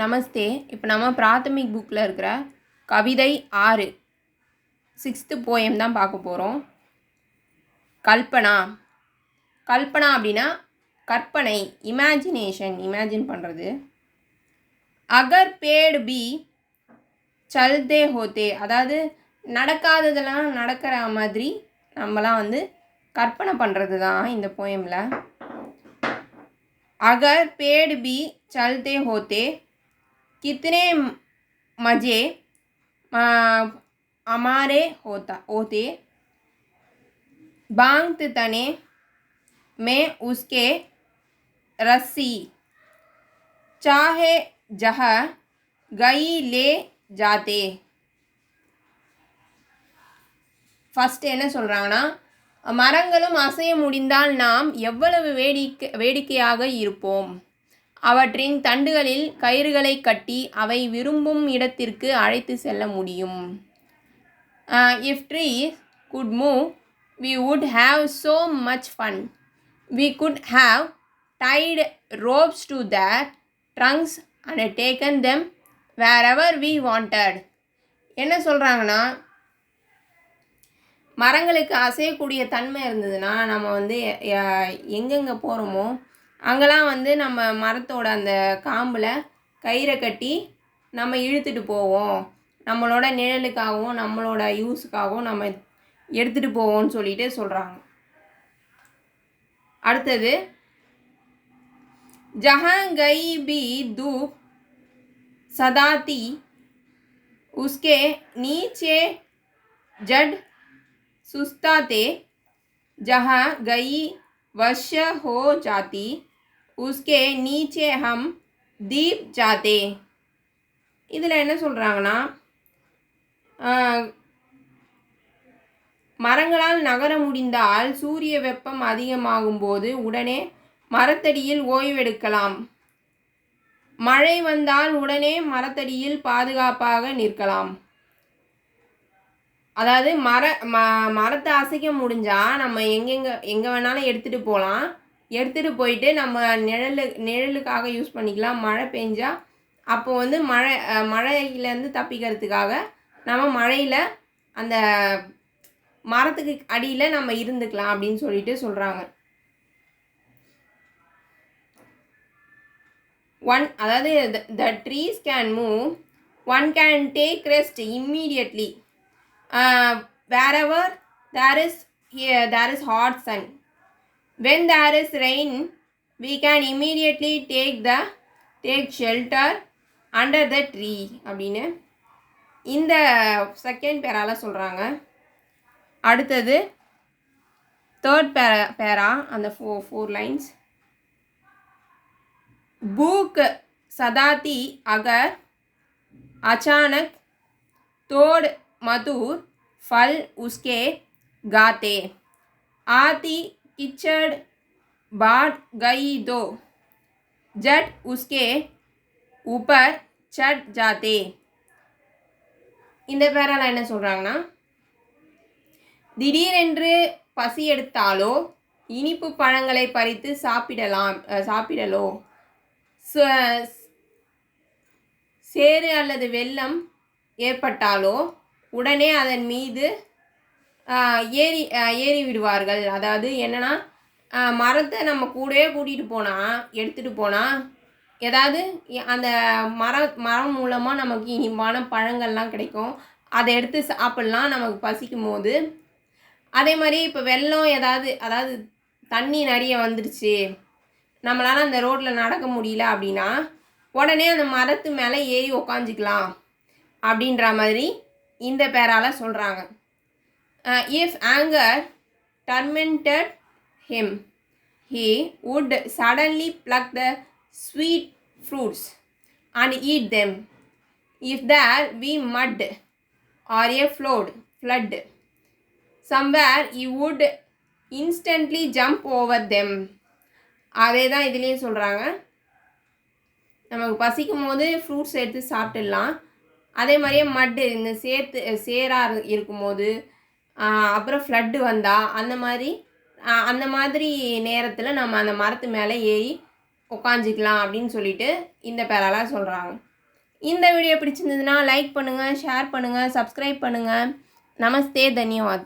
நமஸ்தே. இப்போ நம்ம பிராத்தமிக் புக்கில் இருக்கிற கவிதை 6 6th போயம் தான் பார்க்க போகிறோம். கல்பனா. கல்பனா அப்படின்னா கற்பனை, இமேஜின் பண்ணுறது. அகர் பேட் பி சல்தே ஹோத்தே, அதாவது நடக்காததெல்லாம் நடக்கிற மாதிரி நம்மலாம் கற்பனை பண்ணுறது தான் இந்த போயமில். அகர் பேட் பி சல்தே ஹோத்தே कितने मज़े हमारे होते बांग तने में उसके रस्सी चाहे जहाँ गई ले जाते. ஃபஸ்ட்டு என்ன சொல்கிறாங்கன்னா, மரங்களும் அசைய முடிந்தால் நாம் எவ்வளவு வேடிக்கையாக இருப்போம். அவற்றின் தண்டுகளில் கயிறுகளை கட்டி அவை விரும்பும் இடத்திற்கு அழைத்து செல்ல முடியும். If trees could move, we would have so much fun. We could have tied ropes to their trunks and taken them wherever we wanted. என்ன சொல்கிறாங்கன்னா, மரங்களுக்கு அசையக்கூடிய தன்மை இருந்ததுன்னா நம்ம எங்கெங்கே போகிறோமோ அங்கெல்லாம் நம்ம மரத்தோட அந்த காம்பில் கயிறை கட்டி நம்ம இழுத்துட்டு போவோம். நம்மளோட நிழலுக்காகவும் நம்மளோட யூஸுக்காகவும் நம்ம எடுத்துகிட்டு போவோம்னு சொல்லிட்டு சொல்கிறாங்க. அடுத்தது, ஜஹாங் கை பி தூப் சதாத்தி உஸ்கே நீச்சே ஜட் சுஸ்தாத்தே जहाँ गई वश्य हो जाती उसके नीचे हम दीप जाते. இதில் என்ன சொல்கிறாங்கன்னா, மரங்களால் நகர முடிந்தால் சூரிய வெப்பம் அதிகமாகும் போது உடனே மரத்தடியில் ஓய்வெடுக்கலாம். மழை வந்தால் உடனே மரத்தடியில் பாதுகாப்பாக நிற்கலாம். அதாவது மரத்தை அசைக்க முடிஞ்சால் நம்ம எங்கே வேணாலும் எடுத்துகிட்டு போகலாம். எடுத்துகிட்டு போயிட்டு நம்ம நிழலுக்காக யூஸ் பண்ணிக்கலாம். மழை பெஞ்சால் அப்போ மழையிலேருந்து தப்பிக்கிறதுக்காக நம்ம மழையில் அந்த மரத்துக்கு அடியில் நம்ம இருந்துக்கலாம் அப்படின்னு சொல்லிட்டு சொல்கிறாங்க. அதாவது the trees can move, one can take rest immediately. Wherever there is hot sun. When there is rain, we can immediately take shelter under the tree. அப்படின்னு இந்த செகண்ட் பேரால சொல்கிறாங்க. அடுத்தது தேர்ட் பேரா, அந்த ஃபோர் லைன்ஸ். भूख सदाती अगर अचानक तोड़ मधुर फल उसके गाते आती किचड़ बाट गई दो जट उसके ऊपर चढ़ जाते. இந்த பேரால் என்ன சொல்கிறாங்கன்னா, திடீரென்று பசி எடுத்தாலோ இனிப்பு பழங்களை பறித்து சாப்பிடலோ சேறு அல்லது வெள்ளம் ஏற்பட்டாலோ உடனே அதன் மீது ஏறி விடுவார்கள். அதாவது என்னென்னா, மரத்தை நம்ம கூடவே எடுத்துகிட்டு போனால் ஏதாவது அந்த மரம் மூலமாக நமக்கு இனிப்பான பழங்கள்லாம் கிடைக்கும். அதை எடுத்து சாப்பிட்லாம் நமக்கு பசிக்கும் போது. அதே மாதிரி இப்போ வெள்ளம் அதாவது தண்ணி நிறைய வந்துடுச்சு, நம்மளால் அந்த ரோட்டில் நடக்க முடியல அப்படின்னா உடனே அந்த மரத்து மேலே ஏறி உக்காஞ்சிக்கலாம் அப்படின்ற மாதிரி இந்த பேரால் சொல்கிறாங்க. If anger tormented him, he would suddenly pluck the sweet fruits and eat them. If there be mud or a flood somewhere, he would instantly jump over them. அதே தான் இதுலேயும் சொல்கிறாங்க. நமக்கு பசிக்கும் போது ஃப்ரூட்ஸ் எடுத்து சாப்பிட்டுடலாம். அதே மாதிரியே இந்த சேராக இருக்கும்போது அப்புறம் ஃப்ளட்டு வந்தால் அந்த மாதிரி நேரத்தில் நம்ம அந்த மரத்து மேலே ஏறி உட்காந்துக்கலாம் அப்படின்னு சொல்லிட்டு இந்த பேரால சொல்கிறாங்க. இந்த வீடியோ பிடிச்சிருந்ததுன்னா லைக் பண்ணுங்கள், ஷேர் பண்ணுங்கள், சப்ஸ்கிரைப் பண்ணுங்கள். நமஸ்தே, தன்யவாத்.